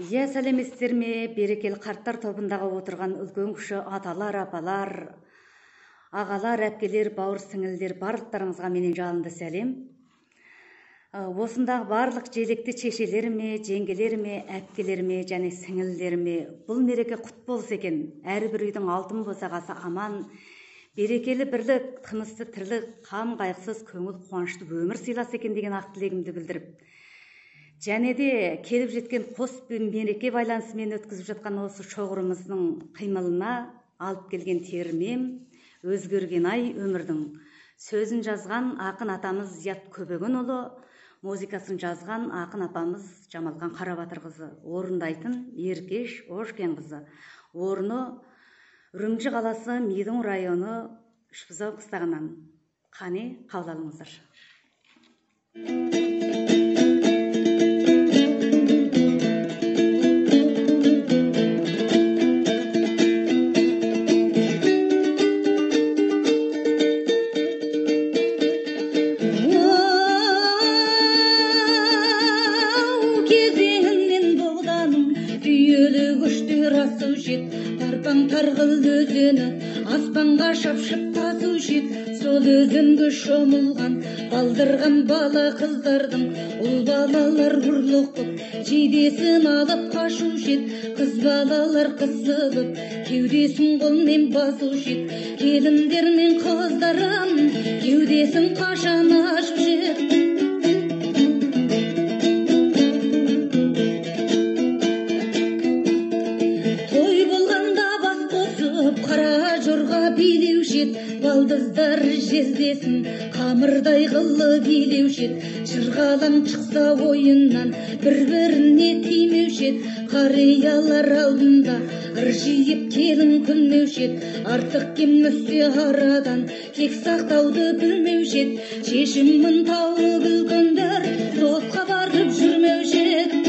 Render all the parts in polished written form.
Иә, сәлеметсіздерме, берекелі қарттар тобындағы отырған үлкен кіші аталар, апалар, ағалар, әпкелер, бауыр сіңілдер, барлықтарыңызға менен жалынды сәлем. Осындағы барлық желекті шешелеріме, жеңгелеріме, әпкелеріме және сіңілдеріме бұл мереке құт болса екен. Әрбір үйдің алтын босағасы аман, берекелі бірлік, тынысты тірлік, қам қайғысыз, көңіл қуанышты өмір сыйласа екен деген ақ тілегімді білдіріп, және де келіп жеткен қос мереке байланысымен өткізіп жатқан осы шоғырымыздың қимылына алып келген термем, өзгерген ай өмірдің. Сөзін жазған ақын атамыз Зият Көбөгенұлы, музыкасын жазған ақын апамыз Жамалқан Қарабатырқызы, орындайтын Еркеш Ошкенқызы. Орны Үрімжі қаласы, Мидың районы, Үшбұзау қыстағынан. Қане, қабыл алыңыздар. Тарғыл өзені аспанға шапшып тасу жет, сол өзенге шомылған балдырған бала қыздардың ұл балалар ұрлықып жейдесін алып қашу жет, қыз балалар қысылып кеудесін қолмен басу жет, келіндер мен қыздарым кеудесін қашан ашып жет. Қара жорға билеу жет, балдыздар жездесін қамырдай қылы билеу жет, жырғалам шықса ойыннан бір-біріне тимеу жет, қариялар алдында ыржиып келін күлмеу жет, артық кеммесе арадан кек сақтауды білмеу жет, шешімін тауып үлкендер сотқа барып жүрмеу жет.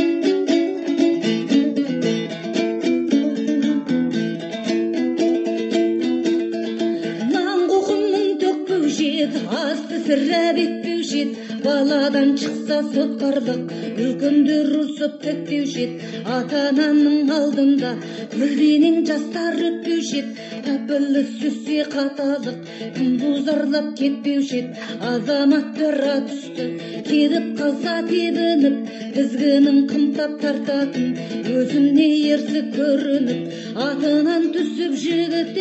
Асты сірә бетпеу жет, баладан шықса сотқарлық, үлкендер ұрсып төкпеу жет, ата-ананың алдында көлденең жастар өтпеу жет, тәпілі сөзсе қаталық, күндіз зарлап кетпеу жет, азаматтар ат үсті келіп қалса тебініп, тізгінін қымтап тартатын, өзіне ерсі көрініп, атынан түсіп жігіт